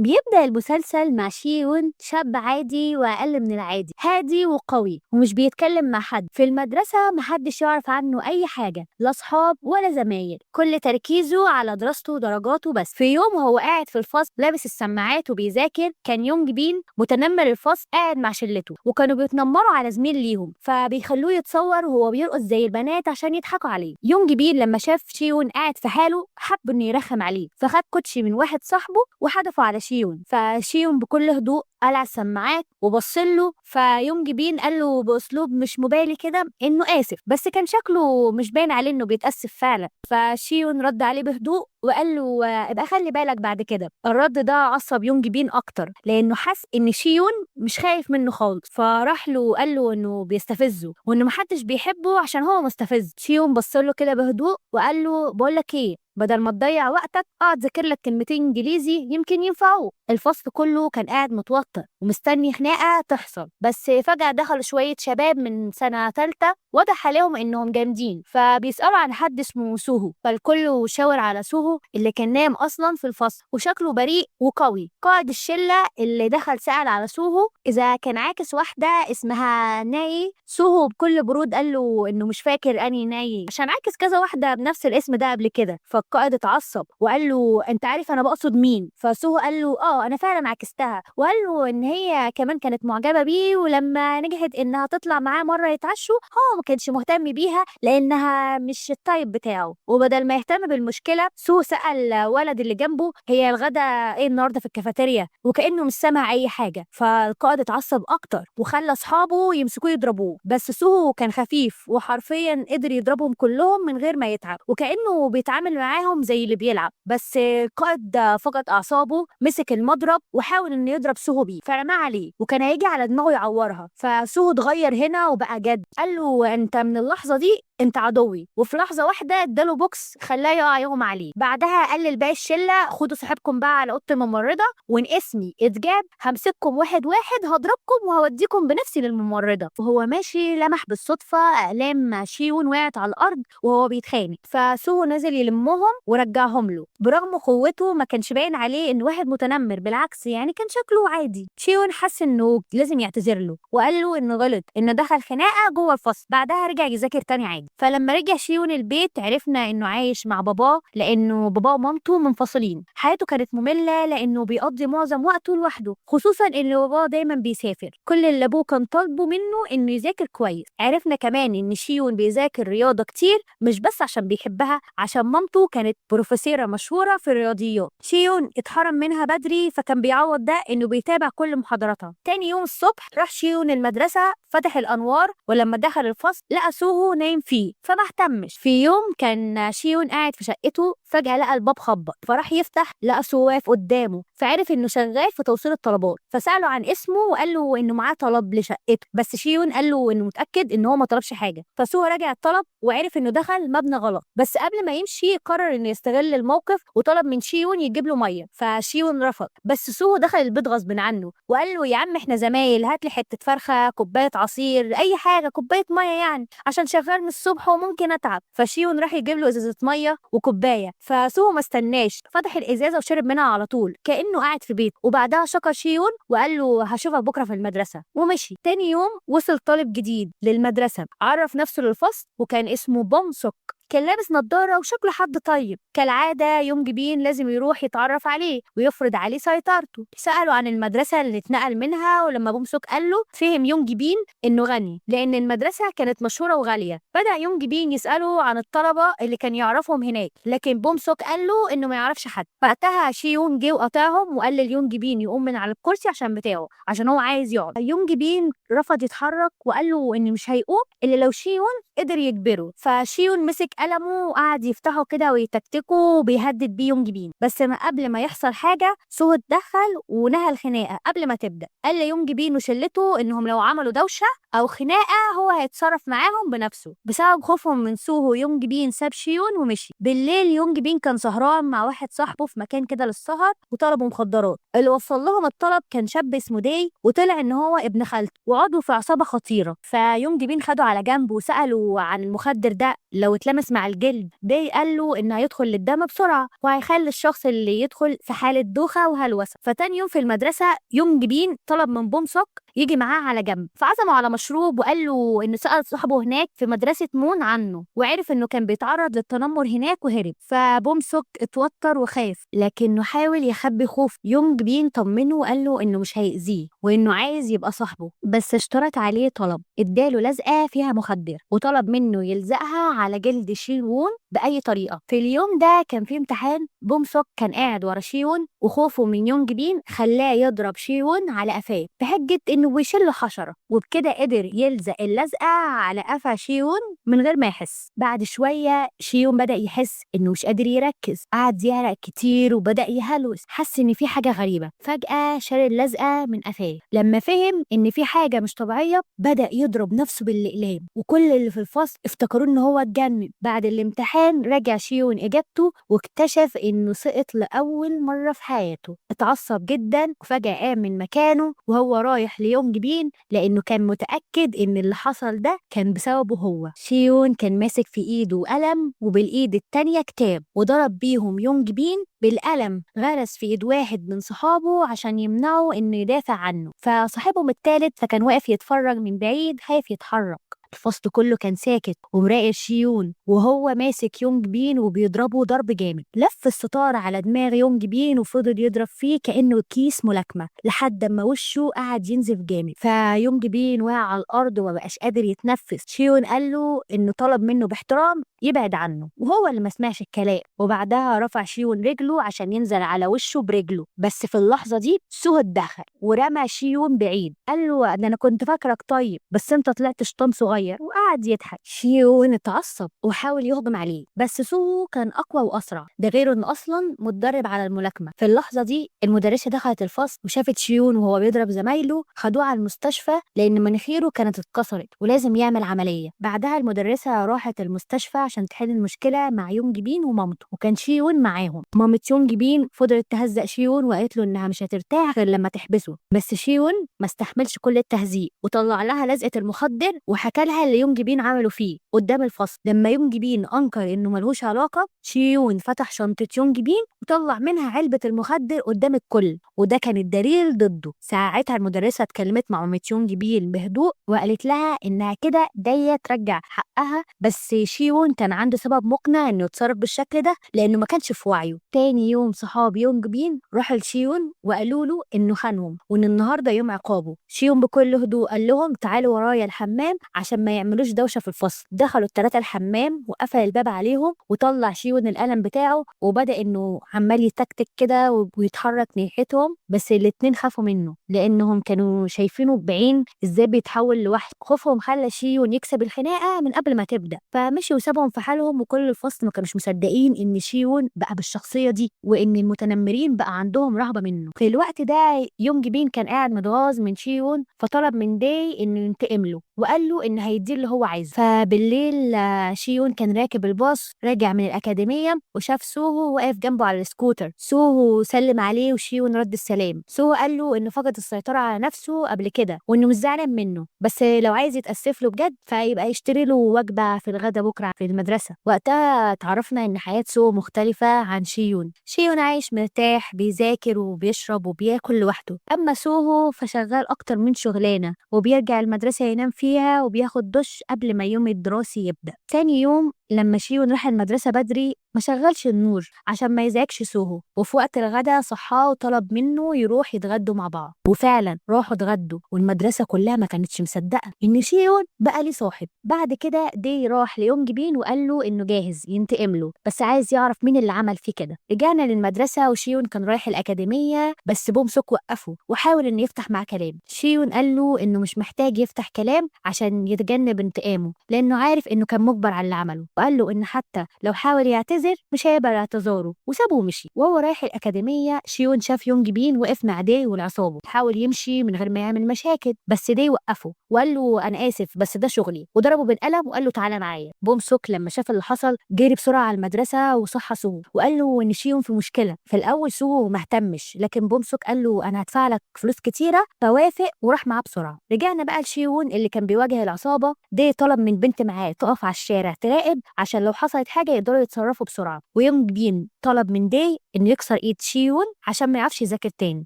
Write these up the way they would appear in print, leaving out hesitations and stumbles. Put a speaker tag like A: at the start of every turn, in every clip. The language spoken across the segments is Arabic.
A: بيبدأ المسلسل مع شيون شاب عادي وأقل من العادي، هادي وقوي ومش بيتكلم مع حد. في المدرسة محدش يعرف عنه أي حاجة، لا صحاب ولا زمايل، كل تركيزه على دراسته ودرجاته بس. في يوم وهو قاعد في الفصل لابس السماعات وبيذاكر، كان يونج بين متنمر الفصل قاعد مع شلته، وكانوا بيتنمروا على زميل ليهم فبيخلوه يتصور وهو بيرقص زي البنات عشان يضحكوا عليه. يونج بين لما شاف شيون قاعد في حاله حب انه يرخم عليه، فخد كوتشي من واحد صاحبه وحدفه على شيون. فشيون بكل هدوء قلع السماعات وبصله، فيونج بين قال له باسلوب مش مبالي كده انه اسف، بس كان شكله مش باين عليه انه بيتاسف فعلا. فشيون رد عليه بهدوء وقال له ابقى خلي بالك بعد كده. الرد ده عصب يونج بين اكتر لانه حس ان شيون مش خايف منه خالص، فراح له قال له انه بيستفزه وانه محدش بيحبه عشان هو مستفز. شيون بصله كده بهدوء وقال له بقول لك ايه، بدل ما تضيع وقتك اقعد ذاكر لك كلمتين انجليزي يمكن ينفعوك. الفصل كله كان قاعد متوتر ومستني خناقه تحصل، بس فجاه دخلوا شويه شباب من سنه ثالثه واضح عليهم انهم جامدين، فبيسالوا عن حد اسمه سوهو. فالكل شاور على سوهو اللي كان نام اصلا في الفصل وشكله بريء وقوي. قائد الشله اللي دخل سال على سوهو اذا كان عاكس واحده اسمها ناي. سوهو بكل برود قال له انه مش فاكر اني ناي عشان عاكس كذا واحده بنفس الاسم ده قبل كده. فالقائد اتعصب وقال له انت عارف انا بقصد مين؟ فسوهو قال له انا فعلا عكستها، وقال له ان هي كمان كانت معجبه بيه، ولما نجحت انها تطلع معاه مره يتعشوا هو ما كانش مهتم بيها لانها مش الطيب بتاعه. وبدل ما يهتم بالمشكله سوهو سال ولد اللي جنبه هي الغدا ايه النهارده في الكافيتيريا، وكانه مش سامع اي حاجه. فالقائد اتعصب اكتر وخلى اصحابه يمسكوه يضربوه، بس سوهو كان خفيف وحرفيا قدر يضربهم كلهم من غير ما يتعب وكانه بيتعامل معاهم زي اللي بيلعب. بس القائد فقد اعصابه، مسك المضرب وحاول انه يضرب سوهو بيه فرماه عليه وكان هيجي على دماغه يعورها. فسوهو اتغير هنا وبقى جد، قال له انت من اللحظه دي انت عدوي، وفي لحظه واحده اداله بوكس خلاه يقع يغمى عليه. بعدها قال للباقي الشله خدوا صاحبكم بقى على اوضه الممرضه، وان اسمي اتجاب همسككم واحد واحد هضربكم وهوديكم بنفسي للممرضه. وهو ماشي لمح بالصدفه اقلام شيون وقعت على الارض وهو بيتخانق، فسوهو نزل يلمهم ورجعهم له. برغم قوته ما كانش باين عليه انه واحد متنمر، بالعكس يعني كان شكله عادي. شيون حس انه لازم يعتذر له وقال له انه غلط انه دخل خناقه جوه الفصل. بعدها رجع يذاكر تاني عادي. فلما رجع شيون البيت عرفنا انه عايش مع باباه لانه باباه ومامته منفصلين. حياته كانت ممله لانه بيقضي معظم وقته لوحده، خصوصا ان باباه دايما بيسافر. كل اللي ابوه كان طالبه منه انه يذاكر كويس. عرفنا كمان ان شيون بيذاكر رياضه كتير مش بس عشان بيحبها، عشان مامته كانت بروفيسوره مشهوره في الرياضيات. شيون اتحرم منها بدري فكان بيعوض ده انه بيتابع كل محاضراتها. تاني يوم الصبح راح شيون المدرسه، فتح الانوار ولما دخل الفصل لقى سوهو نايم فيه فما اهتمش. في يوم كان شيون قاعد في شقته، فجاه لقى الباب خبط فراح يفتح لقى سوهو واقف قدامه، فعرف انه شغال في توصيل الطلبات. فساله عن اسمه وقال له انه معاه طلب لشقته، بس شيون قال له انه متاكد ان هو ما طلبش حاجه. فسوهو راجع الطلب وعرف انه دخل مبنى غلط، بس قبل ما يمشي قرر انه يستغل الموقف وطلب من شيون يجيب له ميه. فشيون رفض، بس سوهو دخل البيت غصب عنه وقال له يا عم احنا زمايل، هات لي حته فرخه، كوبايه عصير، اي حاجه، كوبايه ميه يعني عشان شغال من الصبح وممكن اتعب. فشيون راح يجيب له ازازه ميه وكوبايه، فسوهو ما استناش فتح الازازه وشرب منها على طول كانه قاعد في بيت. وبعدها شكر شيون وقال له هشوفك بكره في المدرسه ومشي. تاني يوم وصل طالب جديد للمدرسه، عرف نفسه للفصل وكان اسمه بوم سوك. كان لابس نظارة وشكله حد طيب. كالعادة يونج بين لازم يروح يتعرف عليه ويفرض عليه سيطرته. سأله عن المدرسة اللي اتنقل منها، ولما بومسوك قال له فهم يونج بين إنه غني لأن المدرسة كانت مشهورة وغالية. بدأ يونج بين يسأله عن الطلبة اللي كان يعرفهم هناك، لكن بومسوك قال له إنه ما يعرفش حد. وقتها شيون جه وقطعهم وقال ليونج بين يقوم من على الكرسي عشان بتاعه عشان هو عايز يقعد. يونج بين رفض يتحرك وقال له إنه مش هيقوم إلا لو شيون قدر يجبره. فشيون مسك قلمه وقعد يفتحه كده ويتكتكه وبيهدد بيه يونج بين، بس ما قبل ما يحصل حاجه سوهو اتدخل ونهى الخناقه قبل ما تبدا. قال ليونج بين وشلته انهم لو عملوا دوشه او خناقه هو هيتصرف معاهم بنفسه. بسبب خوفهم من سوهو يونج بين ساب شيون ومشي. بالليل يونج بين كان سهران مع واحد صاحبه في مكان كده للسهر وطلبوا مخدرات. اللي وصل لهم الطلب كان شاب اسمه داي، وطلع ان هو ابن خالته وعضو في عصابه خطيره. فيونج بين خده على جنب وساله عن المخدر ده لو اتلمس يسمع الجلد دي قال له إنه هيدخل للدم بسرعة وهيخلي الشخص اللي يدخل في حالة دوخة وهلوسة. فتاني يوم في المدرسة يونج بين طلب من بوم سوك يجي معاه على جنب، فعزمه على مشروب وقال له إنه سأل صاحبه هناك في مدرسة مون عنه وعرف إنه كان بيتعرض للتنمر هناك وهرب. فبوم سوك اتوتر وخاف لكنه حاول يخبي خوف. يونج بين طمنه وقال له إنه مش هيأذيه وإنه عايز يبقى صاحبه، بس اشترط عليه طلب، اداله لزقة فيها مخدر وطلب منه يلزقها على جلد شيوون بأي طريقة. في اليوم ده كان في امتحان. بوم سوك كان قاعد ورا شيون وخوفه من يونج بين خلاه يضرب شيون على قفاه بحجة إنه بيشل حشرة، وبكده قدر يلزق اللزقة على قفا شيون من غير ما يحس. بعد شوية شيون بدأ يحس إنه مش قادر يركز، قعد يعرق كتير وبدأ يهلوس، حس إن في حاجة غريبة. فجأة شال اللزقة من قفاه. لما فهم إن في حاجة مش طبيعية بدأ يضرب نفسه بالأقلام وكل اللي في الفصل افتكروا إن هو اتجنن. بعد الامتحان رجع شيون إجابته واكتشف إنه سقط لأول مرة في حياته. اتعصب جدا وفجأة قام من مكانه وهو رايح ليونج بين لأنه كان متأكد إن اللي حصل ده كان بسببه هو. شيون كان ماسك في إيده قلم وبالإيد التانية كتاب وضرب بيهم يونج بين بالقلم، غرس في إيد واحد من صحابه عشان يمنعه إنه يدافع عنه، فصاحبهم التالت فكان واقف يتفرج من بعيد خايف يتحرك. الفصل كله كان ساكت ومراقب شيون وهو ماسك يونج بين وبيضربه ضرب جامد. لف الستار على دماغ يونج بين وفضل يضرب فيه كأنه كيس ملاكمة لحد ما وشه قعد ينزف جامد، فيونج بين وقع على الأرض ومبقاش قادر يتنفس. شيون قال له إنه طلب منه باحترام يبعد عنه وهو اللي ما سمعش الكلام، وبعدها رفع شيون رجله عشان ينزل على وشه برجله. بس في اللحظة دي سوه اتدخل ورمى شيون بعيد. قال له ده أنا كنت فاكرك طيب بس أنت طلعت شيطان صغير، وقعد يضحك. شيون اتعصب وحاول يهجم عليه بس سوه كان أقوى وأسرع، ده غير إنه أصلا متدرب على الملاكمة. في اللحظة دي المدرسة دخلت الفصل وشافت شيون وهو بيضرب زمايله، خدوه على المستشفى لأن مناخيره كانت اتكسرت ولازم يعمل عملية. بعدها المدرسة راحت المستشفى عشان تحل المشكلة مع يونج بين ومامته، وكان شيون معاهم. مامة يونج بين فضلت تهزق شيون وقالت له إنها مش هترتاح غير لما تحبسه، بس شيون ما استحملش كل التهزيق وطلع لها لزقة المخدر وحكى لها اللي يونج بين عمله فيه قدام الفصل. لما يونج بين أنكر إنه ملهوش علاقة، شيون فتح شنطة يونج بين وطلع منها علبة المخدر قدام الكل، وده كان الدليل ضده. ساعتها المدرسة اتكلمت مع مامة يونج بين بهدوء وقالت لها إنها كده جاية ترجع حقها، بس شيون كان عنده سبب مقنع إنه يتصرف بالشكل ده لأنه ما كانش في وعيه. تاني يوم صحاب يونج بين راحوا لشيون وقالوا له إنه خانهم وإن النهارده يوم عقابه. شيون بكل هدوء قال لهم تعالوا ورايا الحمام عشان ما يعملوش دوشة في الفصل. دخلوا الثلاثة الحمام وقفل الباب عليهم وطلع شيون القلم بتاعه وبدأ إنه عمال يتكتك كده ويتحرك ناحيتهم، بس الاتنين خافوا منه لأنهم كانوا شايفينه بعين إزاي بيتحول لوحش. خوفهم خلى شيون يكسب الخناقة من قبل ما تبدأ، فمشي وسابهم في حالهم. وكل الفصل ما كانوش مصدقين إن شيون بقى بالشخصية دي وإن المتنمرين بقى عندهم رهبة منه. في الوقت ده يونج بين كان قاعد متغاظ من شيون فطلب من داي إنه ينتقم له وقال له إن هيديه اللي هو عايزه. فبالليل شيون كان راكب الباص راجع من الأكاديمية وشاف سوهو واقف جنبه على السكوتر. سوهو سلم عليه وشيون رد السلام. سوهو قال له إنه فقد السيطرة على نفسه قبل كده وإنه مش زعلان منه، بس لو عايز يتأسف له بجد فيبقى يشتري له وجبة في الغدا بكرة في المدرسة. وقتها اتعرفنا إن حياة سوهو مختلفة عن شيون. شيون عايش مرتاح بيذاكر وبيشرب وبياكل لوحده، أما سوهو فشغال أكتر من شغلانة وبيرجع المدرسة ينام فيها وبياخد دش قبل ما يوم الدراسي يبدأ. تاني يوم لما شيون راح المدرسة بدري ما شغلش النور عشان ما يزعجش سوهو، وفي وقت الغدا صحاه وطلب منه يروح يتغدوا مع بعض. وفعلا راحوا اتغدوا والمدرسة كلها ما كانتش مصدقة إن شيون بقى ليه صاحب. بعد كده دي راح ليونج بين وقال له إنه جاهز ينتقم له بس عايز يعرف مين اللي عمل فيه كده. رجعنا للمدرسة وشيون كان رايح الأكاديمية بس بوم سوك وقفه وحاول إنه يفتح معاه كلام. شيون قال له إنه مش محتاج يفتح كلام عشان يتجنب انتقامه لأنه عارف إنه كان مجبر على اللي عمله، وقال له إن حتى لو حاول يعتذر مش هيقبل اعتذاره وسابه ومشي. وهو رايح الأكاديمية شيون شاف يونج بين وقف مع داي والعصابة، حاول يمشي من غير ما يعمل مشاكل بس داي وقفه وقال له أنا آسف بس ده شغلي، وضربه بالقلم وقال له تعالى معايا. بوم سوك لما شاف اللي حصل جري بسرعة على المدرسة وصحى سوهو وقال له إن شيون في مشكلة. في الأول سوهو ما اهتمش لكن بوم سوك قال له أنا هدفع لك فلوس كتيرة فوافق وراح معاه بسرعة. رجعنا بقى لشيون اللي كان بيواجه العصابة. داي طلب من بنت معاه تقف على الشارع تراقب عشان لو حصلت حاجة يقدروا يتصرفوا بسرعة. ويونج بين طلب من داي إنه يكسر إيد شيون عشان ما يعرفش يذاكر تاني.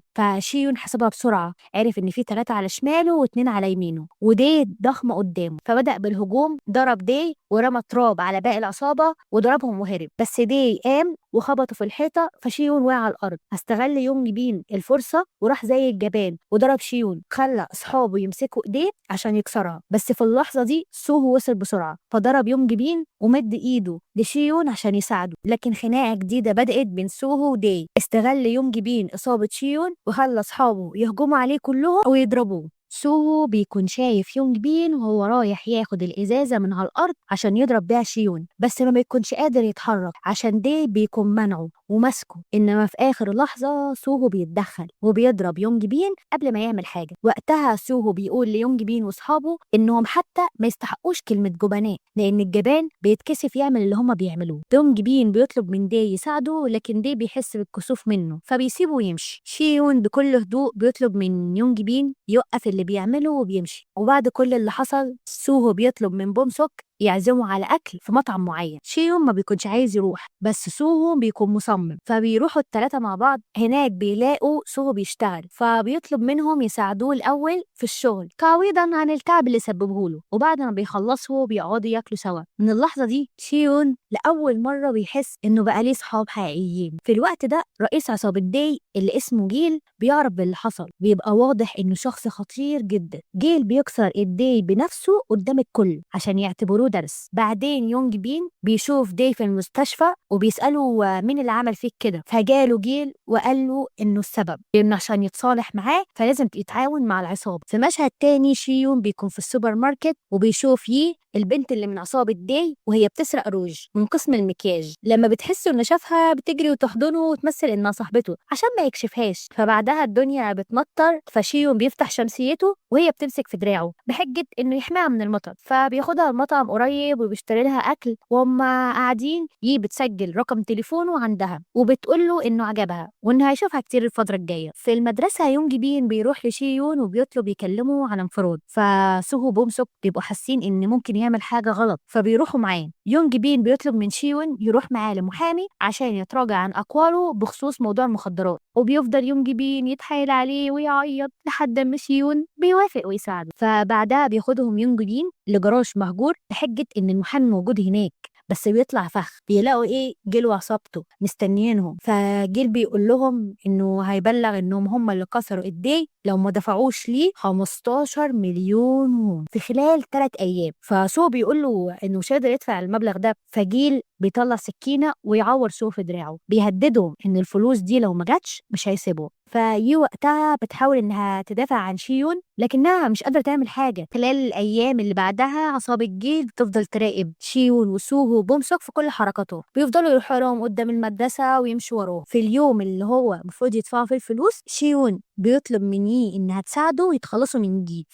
A: فشيون حسبها بسرعة، عرف إن في 3 على شماله و2 على يمينه وداي ضخمة قدامه، فبدأ بالهجوم، ضرب داي ورمى تراب على باقي العصابة وضربهم وهرب. بس داي قام وخبطه في الحيطة فشيون وقع على الأرض. استغل يونج بين الفرصة وراح زي الجبان وضرب شيون، خلى أصحابه يمسكوا إيديه عشان يكسرها. بس في اللحظة دي سوهو وصل بسرعة فضرب يونج بين ومد إيده لشيون عشان يساعده، لكن خناقة جديدة بدأت بين سوهو وداي. استغل يونج بين إصابة شيون وخلى أصحابه يهجموا عليه كلهم ويضربوه. سوهو بيكون شايف يونج بين وهو رايح ياخد الإزازة من على الأرض عشان يضرب بيها شيون، بس ما بيكونش قادر يتحرك عشان داي بيكون منعه وماسكه. إنما في آخر لحظة سوهو بيتدخل وبيضرب يونج بين قبل ما يعمل حاجة. وقتها سوهو بيقول ليونج بين وأصحابه إنهم حتى ما يستحقوش كلمة جبناء، لأن الجبان بيتكسف يعمل اللي هما بيعملوه. يونج بين بيطلب من داي يساعده، لكن داي بيحس بالكسوف منه فبيسيبه ويمشي. شيون بكل هدوء بيطلب من يونج بين يوقف اللي بيعمله وبيمشي. وبعد كل اللي حصل سوهو بيطلب من بوم سوك يعزموا على أكل في مطعم معين. شيون ما بيكونش عايز يروح، بس سوهو بيكون مصمم، فبيروحوا ال3 مع بعض. هناك بيلاقوا سوهو بيشتغل، فبيطلب منهم يساعدوه الأول في الشغل تعويضا عن التعب اللي سببه له، وبعد ما بيخلصوا بيقعدوا ياكلوا سوا. من اللحظة دي شيون لأول مرة بيحس إنه بقى ليه صحاب حقيقيين. في الوقت ده رئيس عصابة داي اللي اسمه جيل بيعرف باللي حصل، بيبقى واضح إنه شخص خطير جدا. جيل بيكسر ايد داي بنفسه قدام الكل عشان يعتبروه درس. بعدين يونج بين بيشوف داي في المستشفى وبيسأله مين اللي عمل فيك كده، فجاله جيل وقال له إنه السبب، إنه عشان يتصالح معاه فلازم يتعاون مع العصابة. في مشهد تاني شيون بيكون في السوبر ماركت وبيشوف البنت اللي من عصابة داي وهي بتسرق روج من قسم المكياج. لما بتحس إنه شافها بتجري وتحضنه وتمثل إنها صاحبته عشان ما يكشفهاش. فبعدها الدنيا بتمطر فشيون بيفتح شمسيته وهي بتمسك في دراعه بحجة إنه يحميها من المطر، فبياخدها المطعم قريب وبيشتري لها أكل. وهم قاعدين بتسجل رقم تليفونه عندها وبتقول له إنه عجبها وإنه هيشوفها كتير الفترة الجاية. في المدرسة يونج بين بيروح لشيون وبيطلب يكلمه عن انفراد، فسوهو بومسوك بيبقوا حاسين إن ممكن يعمل حاجة غلط فبيروحوا معاه. يونج بين بيطلب من شيون يروح معاه لمحامي عشان يتراجع عن أقواله بخصوص موضوع المخدرات، وبيفضل يونج بين يتحايل عليه ويعيط لحد ما شيون بيوافق ويساعده. فبعدها بياخدهم يونج بين لجراج مهجور بحجة إن المحامي موجود هناك، بس بيطلع فخ. بيلاقوا جيل وعصابته مستنيينهم، فجيل بيقول لهم انه هيبلغ انهم هم اللي كسروا ايديه لو ما دفعوش ليه 15 مليون وون في خلال 3 ايام. فسو بيقول له انه مش قادر يدفع المبلغ ده، فجيل بيطلع سكينه ويعور سو في دراعه بيهددهم ان الفلوس دي لو ما جاتش مش هيسيبوه. وقتها بتحاول انها تدافع عن شيون لكنها مش قادره تعمل حاجه. خلال الايام اللي بعدها عصابه جيل بتفضل تراقب شيون وسوهو وبومسوك في كل حركاته، بيفضلوا يروحوا لهم قدام المدرسه ويمشوا وراه. في اليوم اللي هو المفروض يدفعوا فيه الفلوس شيون بيطلب من انها تساعده يتخلصوا من جيل،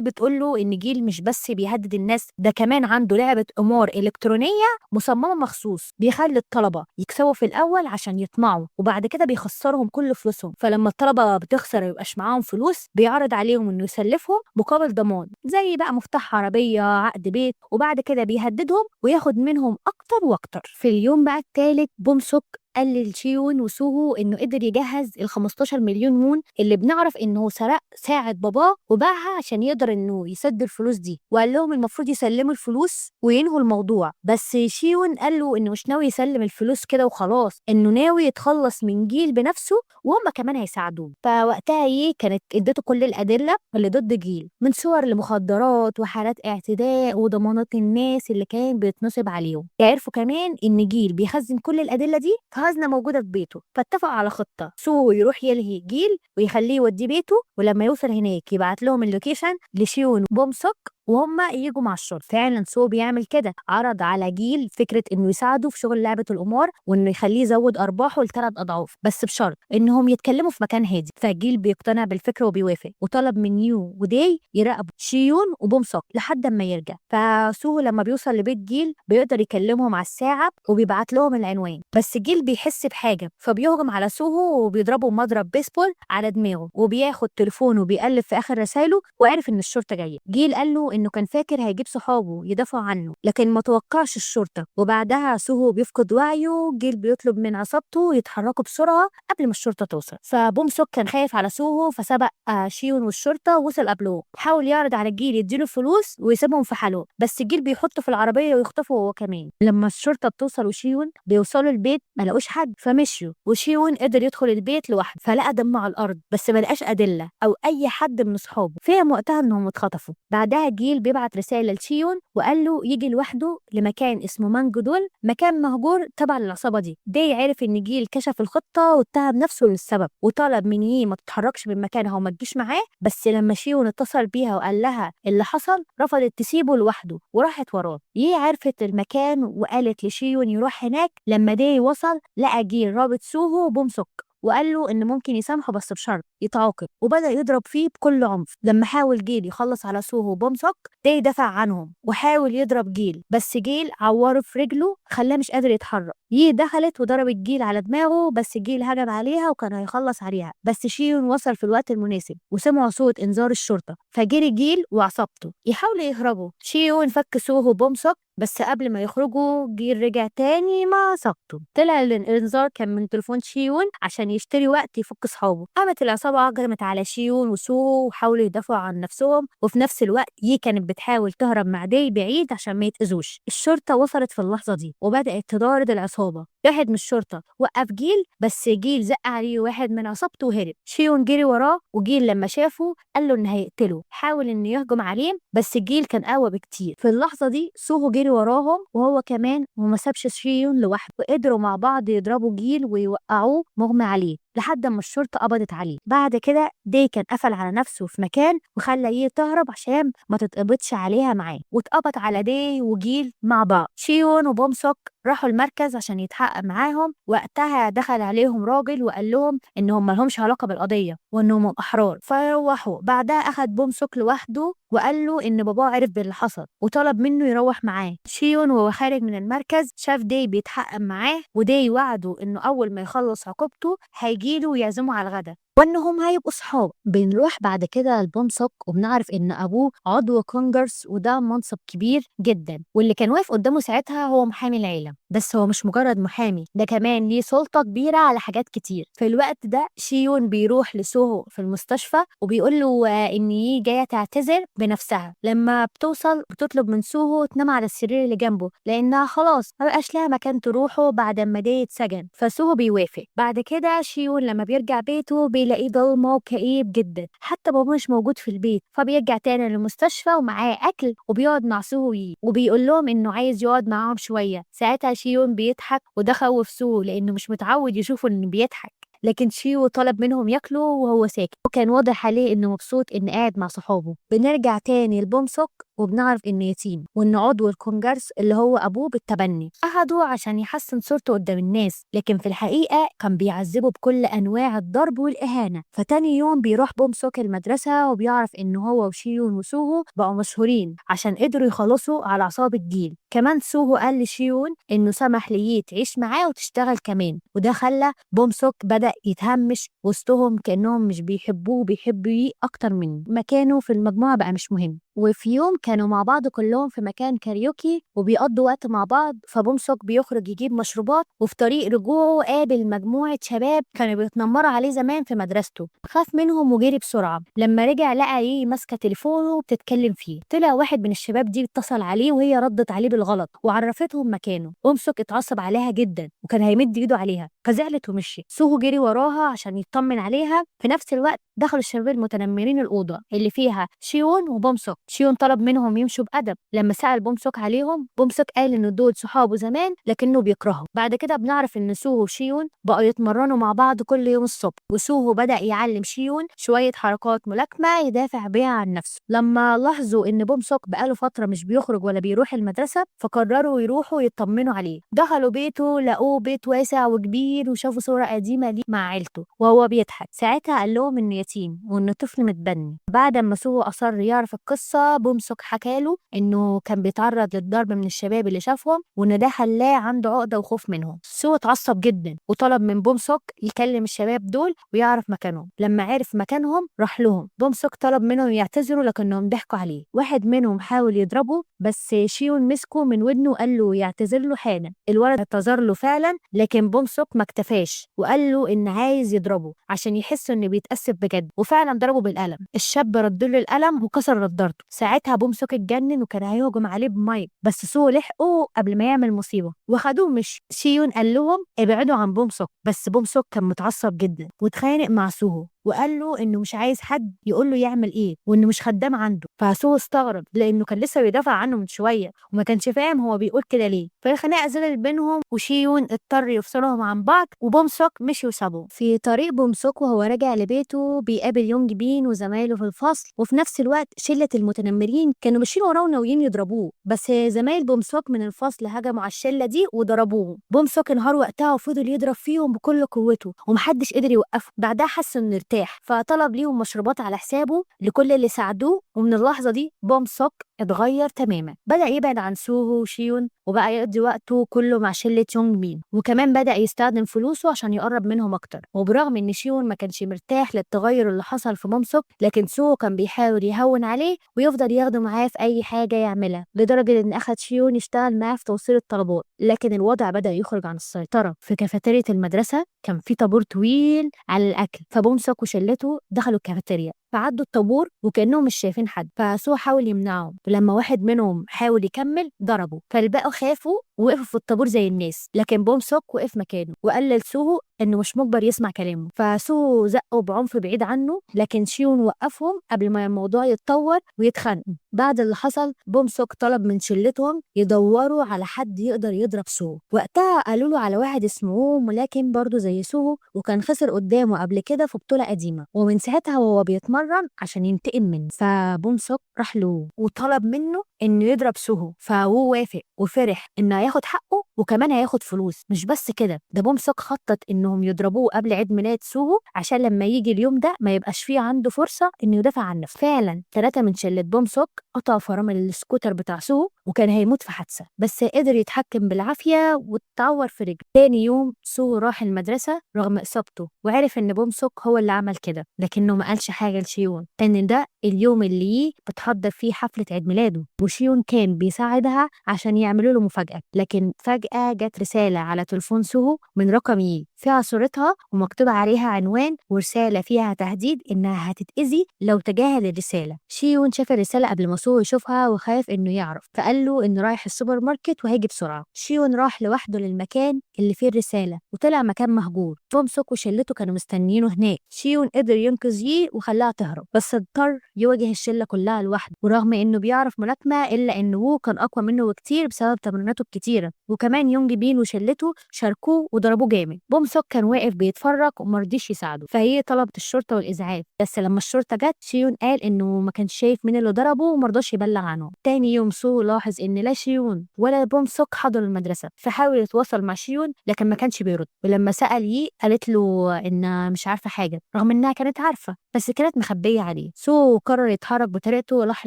A: بتقول له ان جيل مش بس بيهدد الناس، ده كمان عنده لعبه قمار الكترونيه مصممه مخصوص بيخلي الطلبه يكسبوا في الاول عشان يطمعوا وبعد كده بيخسرهم كل فلوسهم. فلما الطلبه بتخسر ويبقاش معاهم فلوس بيعرض عليهم انه يسلفهم مقابل ضمان زي بقى مفتاح عربيه، عقد بيت، وبعد كده بيهددهم وياخد منهم اكتر واكتر. في اليوم بقى الثالث بومسوك قال لشيون وسوهو انه قدر يجهز ال 15 مليون وون اللي بنعرف انه سرق ساعة باباه وباعها عشان يقدر انه يسد الفلوس دي، وقال لهم المفروض يسلموا الفلوس وينهوا الموضوع. بس شيون قال له انه مش ناوي يسلم الفلوس كده وخلاص، انه ناوي يتخلص من جيل بنفسه وهم كمان هيساعدوه. فوقتها كانت ادته كل الادله اللي ضد جيل، من صور لمخدرات وحالات اعتداء وضمانات الناس اللي كان بيتنصب عليهم. يعرفوا كمان ان جيل بيخزن كل الادله دي خزنة موجودة في بيته، فاتفقوا على خطة. سو يروح يلهي جيل ويخليه يوديه بيته، ولما يوصل هناك يبعت لهم اللوكيشن لشيون وبومسوك وهم يجوا مع الشرطة. فعلا سو بيعمل كده، عرض على جيل فكرة انه يساعده في شغل لعبة القمار وانه يخليه يزود ارباحه ل3 اضعاف، بس بشرط انهم يتكلموا في مكان هادي. فجيل بيقتنع بالفكرة وبيوافق، وطلب من يو وداي يراقبوا شيون وبومسوك لحد ما يرجع. فسو لما بيوصل لبيت جيل بيقدر يكلمهم على الساعة وبيبعت لهم العنوان، بس جيل بيحس بحاجة فبيهجم على سوهو وبيضربه مضرب بيسبول على دماغه، وبياخد تليفونه وبيقلب في اخر رسايله وعرف ان الشرطة جاية. جيل قال له إنه كان فاكر هيجيب صحابه يدافعوا عنه، لكن ما توقعش الشرطة. وبعدها سوهو بيفقد وعيه، جيل بيطلب من عصابته يتحركوا بسرعة قبل ما الشرطة توصل. فبوم سوك كان خايف على سوهو، فسبق شيون والشرطة وصل قبله. حاول يعرض على الجيل يديله فلوس ويسيبهم في حاله، بس الجيل بيحطه في العربية ويخطفه هو كمان. لما الشرطة بتوصل وشيون بيوصلوا البيت ما لقوش حد، فمشيوا. وشيون قدر يدخل البيت لوحده، فلقى دم على الأرض بس ما لقاش أدلة أو أي حد من أصحابه، فهم وقتها إنهم اتخطفوا. بعدها جيل بيبعت رسالة لشيون وقال له يجي لوحده لمكان اسمه مانجو دول، مكان مهجور تبع للعصابة دي. عرف إن جيل كشف الخطة واتهم نفسه للسبب، وطلب من يي ما تتحركش من مكانها وما تجيش معاه. بس لما شيون اتصل بيها وقال لها اللي حصل رفضت تسيبه لوحده وراحت وراه. يي عرفت المكان وقالت لشيون يروح هناك. لما وصل لقى جيل رابط سوهو وبوم سوك وقال له إن ممكن يسامحه بس بشرط يتعاقب، وبدأ يضرب فيه بكل عنف. لما حاول جيل يخلص على سوهو وبوم سوك دافع عنهم وحاول يضرب جيل، بس جيل عوره في رجله خلاه مش قادر يتحرك. يي دخلت وضربت جيل على دماغه، بس جيل هجم عليها وكان هيخلص عليها، بس شيون وصل في الوقت المناسب وسمعوا صوت انذار الشرطة، فجري جيل وعصابته يحاولوا يهربوا. شيون فك سوهو وبوم سوك، بس قبل ما يخرجوا جيل رجع تاني مع عصابته. طلع الانذار كان من تليفون شيون عشان يشتري وقت يفك صحابه. قامت العصابة هجمت على شيون وسوهو وحاولوا يدافعوا عن نفسهم، وفي نفس الوقت يي كانت بتحاول تهرب مع بعيد عشان ما يتأذوش. الشرطة وصلت في اللحظة دي وبدأت تطارد العصابة. واحد من الشرطة وقف جيل، بس جيل زق عليه واحد من عصابته وهرب. شيون جري وراه، وجيل لما شافه قال له إن هيقتله. حاول إنه يهجم عليه بس جيل كان قوي بكتير. في اللحظة دي سوهو جري وراهم وهو كمان، وما سابش شيون لوحده، وقدروا مع بعض يضربوا جيل ويوقعوه مغمى عليه لحد ما الشرطة قبضت عليه. بعد كده كان قفل على نفسه في مكان وخلى يي تهرب عشان ما تتقبضش عليها معاه، واتقبض على وجيل مع بعض. شيون وبوم سوك راحوا المركز عشان يتحقق معاهم. وقتها دخل عليهم راجل وقال لهم انهم مالهمش علاقة بالقضية وانهم احرار، فروحوا. بعدها اخد بوم سوك لوحده وقال له ان باباه عرف باللي حصل وطلب منه يروح معاه. شيون وهو خارج من المركز شاف بيتحقق معاه، وعده انه اول ما يخلص عقوبته هيجيله ويعزمه على الغدا وانهم هيبقوا صحاب. بنروح بعد كده لبوم سوك وبنعرف ان ابوه عضو كونجرس، وده منصب كبير جدا، واللي كان واقف قدامه ساعتها هو محامي العيله. بس هو مش مجرد محامي، ده كمان ليه سلطه كبيره على حاجات كتير. في الوقت ده شيون بيروح لسوهو في المستشفى وبيقول له ان يي جايه تعتذر بنفسها. لما بتوصل بتطلب من سوهو تنام على السرير اللي جنبه لانها خلاص ما بقاش لها مكان تروحه بعد ما اتسجن. فسوهو بيوافق. بعد كده شيون لما بيرجع بيته بيلاقيه ضلمه وكئيب جدا، حتى بابا مش موجود في البيت. فبيرجع تاني للمستشفى ومعاه اكل وبيقعد مع سوهو وبيقول لهم انه عايز يقعد معاهم شويه. ساعتها شيون بيضحك وده خوف سوهو لانه مش متعود يشوفه انه بيضحك، لكن شيو طلب منهم ياكلوا وهو ساكت، وكان واضح عليه انه مبسوط انه قاعد مع صحابه. بنرجع تاني لبوم سوك وبنعرف انه يتيم، وان عضو الكونجرس اللي هو ابوه بالتبني اخده عشان يحسن صورته قدام الناس، لكن في الحقيقه كان بيعذبه بكل انواع الضرب والاهانه. فتاني يوم بيروح بوم سوك المدرسه وبيعرف ان هو وشيون وسوهو بقوا مشهورين عشان قدروا يخلصوا على عصابه جيل. كمان سوهو قال لشيون انه سمح ليه تعيش معاه وتشتغل كمان، وده خلى بوم سوك بدأ يتهمش وسطهم كأنهم مش بيحبوه، بيحبوا اكتر منه. مكانه في المجموعة بقى مش مهم. وفي يوم كانوا مع بعض كلهم في مكان كاريوكي وبيقضوا وقت مع بعض، فبوم سوك بيخرج يجيب مشروبات، وفي طريق رجوعه قابل مجموعة شباب كانوا بيتنمروا عليه زمان في مدرسته. خاف منهم وجري بسرعة. لما رجع لقى ماسكة تليفونه وبتتكلم فيه. طلع واحد من الشباب دي اتصل عليه وهي ردت عليه بالغلط وعرفتهم مكانه. بوم سوك اتعصب عليها جدا وكان هيمد ايده عليها، فزعلت ومشي. سوهو جري وراها عشان يطمن عليها. في نفس الوقت دخلوا الشباب المتنمرين الأوضة اللي فيها شيون وبوم سوك. شيون طلب منهم يمشوا بأدب. لما سأل بوم سوك عليهم، بوم سوك قال إن دول صحابه زمان لكنه بيكرههم. بعد كده بنعرف إن سوهو وشيون بقوا يتمرنوا مع بعض كل يوم الصبح، وسوهو بدأ يعلم شيون شوية حركات ملاكمة يدافع بيها عن نفسه. لما لاحظوا إن بوم سوك بقاله فترة مش بيخرج ولا بيروح المدرسة، فقرروا يروحوا يطمنوا عليه. دخلوا بيته لقوه بيت واسع وكبير كتير وشافوا صورة قديمة ليه مع عيلته وهو بيضحك. ساعتها قال لهم إنه يتيم وإنه طفل متبني. بعد ما سو أصر يعرف القصة، بومسك حكاله إنه كان بيتعرض للضرب من الشباب اللي شافهم وإن ده خلاه عنده عقدة وخوف منهم. سو اتعصب جدا وطلب من بومسك يكلم الشباب دول ويعرف مكانهم. لما عرف مكانهم راح لهم. بومسك طلب منهم يعتذروا لكنهم ضحكوا عليه. واحد منهم حاول يضربه بس شيون مسكه من ودنه وقال له يعتذر له حالا. الولد اعتذر له فعلا، لكن بومسك ما اكتفاش وقال له ان عايز يضربه عشان يحس انه بيتأسف بجد، وفعلا ضربه بالقلم. الشاب رد له القلم وكسر نضارته. ساعتها بومسك اتجنن وكان هيهجم عليه بمايك، بس سو لحقه قبل ما يعمل مصيبه وخدوه. مش شيون قال لهم ابعدوا عن بومسك، بس بومسك كان متعصب جدا واتخانق مع سوهو وقال له انه مش عايز حد يقول له يعمل ايه وانه مش خدام عنده. فسو استغرب لانه كان لسه بيدافع عنه من شويه وما كانش فاهم هو بيقول كده ليه. فالخناقه زادت بينهم وشيون اضطر يفصلهم عن بعض وبومسك مشي وسابهم. في طريق بومسك وهو راجع لبيته بيقابل يونج بين وزمايله في الفصل، وفي نفس الوقت شله المتنمرين كانوا ماشيين وراه وناويين يضربوه، بس زمايل بومسك من الفصل هجموا على الشله دي وضربوه. بومسك انهار وقتها وفضل يضرب فيهم بكل قوته ومحدش قدر يوقفه. بعدها حس انه ارتاح فطلب ليهم مشروبات على حسابه لكل اللي ساعدوه. ومن اللحظه دي بومسك اتغير تماما، بدأ يبعد عن سوهو وشيون وبقى يقضي وقته كله مع شلة يونج مين، وكمان بدأ يستخدم فلوسه عشان يقرب منهم أكتر. وبرغم إن شيون ما كانش مرتاح للتغير اللي حصل في بومسك، لكن سوهو كان بيحاول يهون عليه ويفضل ياخده معاه في أي حاجة يعملها، لدرجة إن أخد شيون يشتغل معاه في توصيل الطلبات. لكن الوضع بدأ يخرج عن السيطرة. في كافيتيريا المدرسة كان في طابور طويل على الأكل، فبومسك وشلته دخلوا الكافيتيريا فعدوا الطابور وكأنهم مش شايفين حد. فسو حاول يمنعهم، ولما واحد منهم حاول يكمل ضربه. فالباقوا خافوا ووقفوا في الطابور زي الناس، لكن بومسك وقف مكانه وقال لسوهو انه مش مجبر يسمع كلامه. فسوهو زقه بعنف بعيد عنه، لكن شيون وقفهم قبل ما الموضوع يتطور ويتخانقوا. بعد اللي حصل بومسك طلب من شلتهم يدوروا على حد يقدر يضرب سوهو. وقتها قالوا له على واحد اسمه ملاكم برضه زي سوهو وكان خسر قدامه قبل كده في بطولة قديمة، ومن ساعتها وهو بيتمرن عشان ينتقم منه. فبومسك راح له وطلب منه انه يضرب سوهو، فهو وافق وفرح انه هياخد حقه وكمان هياخد فلوس. مش بس كده، ده بومسك خطط انهم يضربوه قبل عيد ميلاد سوهو عشان لما يجي اليوم ده ما يبقاش فيه عنده فرصة انه يدافع عن نفسه. فعلا 3 من شلة بومسك قطعوا فرامل السكوتر بتاع سوهو وكان هيموت في حادثة، بس قدر يتحكم بالعافية واتعور في رجله. تاني يوم سوهو راح المدرسة رغم إصابته وعرف ان بومسك هو اللي عمل كده، لكنه ما قالش حاجة لشيون ان ده اليوم اللي بتحضر فيه حفلة عيد ميلاده، وشيون كان بيساعدها عشان يعملوا له مفاجأة. لكن فجأة جت رسالة على تليفون سوهو من رقم فيها صورتها ومكتوب عليها عنوان ورسالة فيها تهديد انها هتتأذي لو تجاهل الرسالة. شيون شاف الرسالة قبل ما سوهو يشوفها وخاف انه يعرف، فقال له انه رايح السوبر ماركت وهيجي بسرعة. شيون راح لوحده للمكان اللي فيه الرسالة وطلع مكان مهجور. بومسك وشلته كانوا مستنيينه هناك. شيون قدر ينقذ وخلاها تهرب، بس اضطر يواجه الشلة كلها لوحده. ورغم انه بيعرف ملاكمة الا انه هو كان اقوى منه بكتير بسبب تمريناته الكتيرة. وكمان يونج بين وشلته شاركوه وضربوه جامد. بومسك كان واقف بيتفرج ومرضيش يساعده، فهي طلبت الشرطة والإسعاف، بس لما الشرطة جت شيون قال انه ما كانش شايف مين اللي ضربه ومرضاش يبلغ عنه. تاني يوم سو لاحظ ان لا شيون ولا بومسك حضروا المدرسة، فحاول يتواصل مع شيون لكن ما كانش بيرد. ولما سأل قالت له ان مش عارفة حاجة، رغم انها كانت عارفة بس كانت مخبية عليه. سو قرر يتحرك بطريقته وراح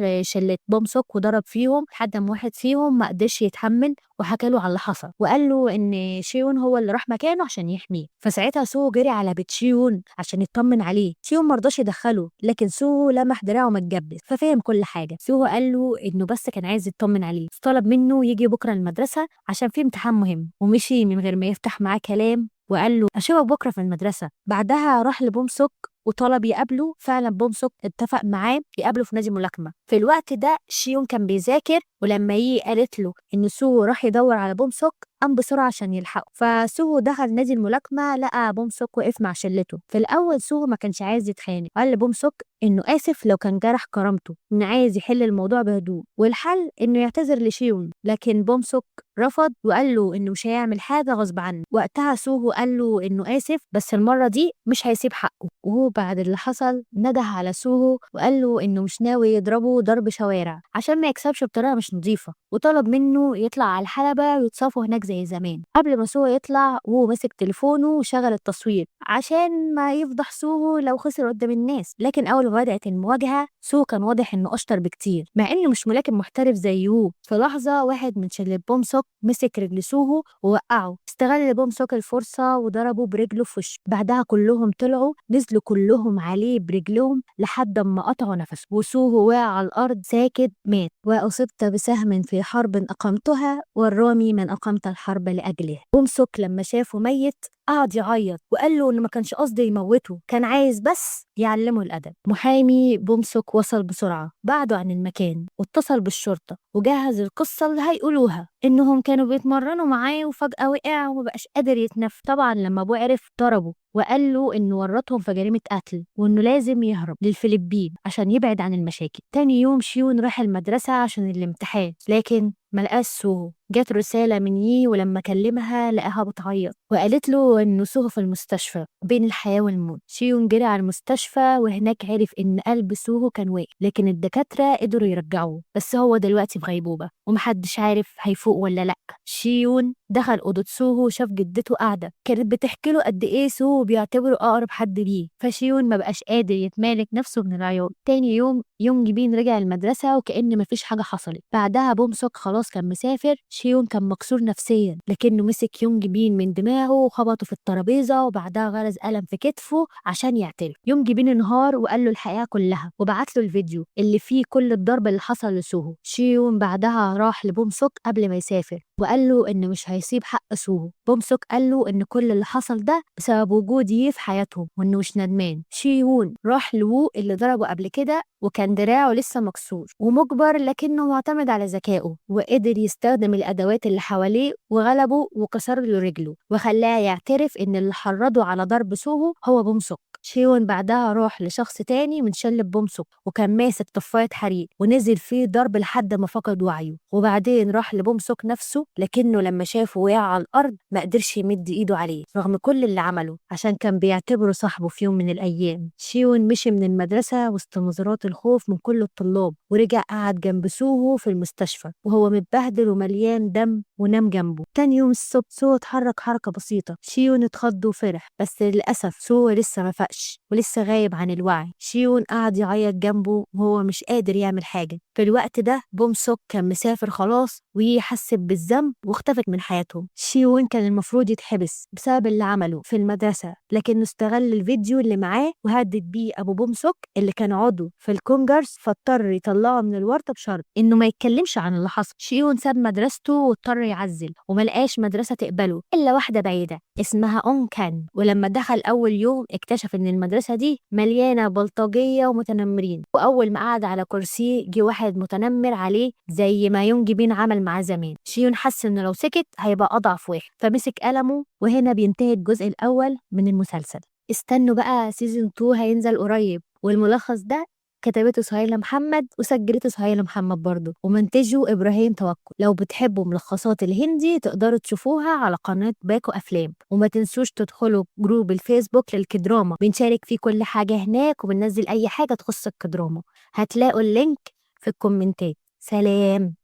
A: لشلة بومسك وضرب فيهم لحد ما واحد فيهم ما قدرش يتحمل وحكى له على اللي حصل وقال له ان شيون هو اللي راح مكانه عشان يحميه. فساعتها سو جري على بيت شيون عشان يطمن عليه. شيون مرضاش يدخله، لكن سو لمح دراعه متجبس ففهم كل حاجة. سو قال له انه بس كان عايز يطمن عليه، طلب منه يجي بكرة المدرسة عشان في امتحان مهم، ومشي من غير ما يفتح معاه كلام وقال له اشوفك بكرة في المدرسة. بعدها راح لبومسك وطلب يقابله. فعلا بومسك اتفق معاه يقابله في نادي ملاكمة. في الوقت ده شيون كان بيذاكر، ولما قالت له ان سو راح يدور على بومسك قام بسرعة عشان يلحقه. فسو دخل نادي الملاكمة لقى بومسك وقف مع شلته. في الأول سو ما كانش عايز يتخانق، قال لبومسك إنه آسف لو كان جرح كرامته، إنه عايز يحل الموضوع بهدوء، والحل إنه يعتذر لشيون، لكن بومسك رفض وقال له إنه مش هيعمل حاجة غصب عنه. وقتها سوهو قال له إنه آسف بس المرة دي مش هيسيب حقه، وهو بعد اللي حصل نده على سوهو وقال له إنه مش ناوي يضربه ضرب شوارع عشان ما يكسبش بطريقة مش نظيفة، وطلب منه يطلع على الحلبة ويتصافوا هناك زي زمان. قبل ما سوهو يطلع وهو ماسك تليفونه وشغل التصوير عشان ما يفضح سوهو لو خسر قدام الناس، لكن أول ما بدأت المواجهة سوهو كان واضح إنه أشطر بكتير مع إنه مش ملاكم محترف زي هو. في لحظة واحد من شلة بومسك مسك رجل سوهو ووقعه، استغل بومسك الفرصة وضربه برجله في وشه. بعدها كلهم طلعوا نزلوا كلهم عليه برجلهم لحد ما قطعوا نفسه، وسوهو وقع على الأرض ساكت مات. وأصبت بسهم في حرب أقمتها والرامي من أقمت الحرب لأجله. بومسك لما شافه ميت قعد يعيط وقال له إنه ما كانش قصده يموته، كان عايز بس يعلمه الأدب. محامي بومسك وصل بسرعة بعده عن المكان واتصل بالشرطة وجهز القصة اللي هيقولوها، إنهم كانوا بيتمرنوا معاه وفجأة وقع ومبقاش قادر يتنفس. طبعا لما أبوه عرف ضربه وقال له إنه ورطهم في جريمة قتل وإنه لازم يهرب للفلبين عشان يبعد عن المشاكل. تاني يوم شيون راح المدرسة عشان الامتحان، لكن ملقاش سوهو. جات رسالة من يي ولما كلمها لقاها بتعيط وقالت له إنه سوهو في المستشفى بين الحياة والموت. شيون جري على المستشفى وهناك عرف إن قلب سوهو كان واقف، لكن الدكاترة قدروا يرجعوه، بس هو دلوقتي في غيبوبة ومحدش عارف هيفوق ولا لأ. شيون دخل أوضة سوهو وشاف جدته قاعدة كانت بتحكي له قد إيه سوهو بيعتبره أقرب حد ليه، فشيون ما بقاش قادر يتمالك نفسه من العياط. تاني يوم يونج بين رجع المدرسة وكأن مفيش حاجة حصلت. بعدها بومسك خلاص كان مسافر. شيون كان مكسور نفسيا لكنه مسك يونج بين من دماغه وخبطه في الترابيزة وبعدها غرز قلم في كتفه عشان يعترف. يونج بين انهار وقال له الحقيقة كلها وبعت له الفيديو اللي فيه كل الضرب اللي حصل لسوهو. شيون بعدها راح لبومسك قبل ما يسافر وقال له إنه مش هيسيب حق سوهو. بومسك قال له إن كل اللي حصل ده بسبب وجود يي في حياتهم وإنه مش ندمان. شيون راح لوو اللي ضربه قبل كده وكان دراعه لسه مكسور ومجبر لكنه معتمد على ذكائه وقدر يستخدم الأدوات اللي حواليه وغلبه وكسر له رجله وخلاه يعترف إن اللي حرضه على ضرب سوهو هو بومسك. شيون بعدها راح لشخص تاني من شلة بومسك وكان ماسك طفاية حريق ونزل فيه ضرب لحد ما فقد وعيه، وبعدين راح لبومسك نفسه لكنه لما شافه وقع على الأرض ما قدرش يمد إيده عليه رغم كل اللي عمله عشان كان بيعتبره صاحبه في يوم من الأيام. شيون مشي من المدرسة وسط نظرات الخوف من كل الطلاب ورجع قعد جنب سوهو في المستشفى وهو متبهدل ومليان دم ونام جنبه. تاني يوم الصبح سوهو اتحرك حركة بسيطة. شيون اتخض وفرح بس للأسف سوهو لسه ما فاقش ولسه غايب عن الوعي. شيون قعد يعيط جنبه وهو مش قادر يعمل حاجة. في الوقت ده بومسك كان مسافر خلاص ويحسب بالذنب واختفت من حياتهم. شيون كان المفروض يتحبس بسبب اللي عمله في المدرسة لكنه استغل الفيديو اللي معاه وهدد بيه أبو بومسك اللي كان عضو في الكونجرس فاضطر يطلعه من الورطة بشرط إنه ما يتكلمش عن اللي حصل. شيون ساب مدرسته واضطر يعزل وملقاش مدرسة تقبله إلا واحدة بعيدة اسمها أون كان، ولما دخل أول يوم اكتشف إن المدرسة دي مليانة بلطجية ومتنمرين، وأول ما قعد على كرسي جه واحد متنمر عليه زي ما يونج بين عمل معاه زمان. شيون حس إنه لو سكت هيبقى أضعف واحد فمسك قلمه. وهنا بينتهي الجزء الأول من المسلسل. استنوا بقى سيزون 2 هينزل قريب، والملخص ده كتبته سهيلة محمد وسجلته سهيلة محمد برضه ومنتجه إبراهيم توكل. لو بتحبوا ملخصات الهندي تقدروا تشوفوها على قناة باكو أفلام، وما تنسوش تدخلوا جروب الفيسبوك للكدراما بنشارك فيه كل حاجة هناك وبننزل أي حاجة تخص الكدراما. هتلاقوا اللينك في الكومنتات. سلام.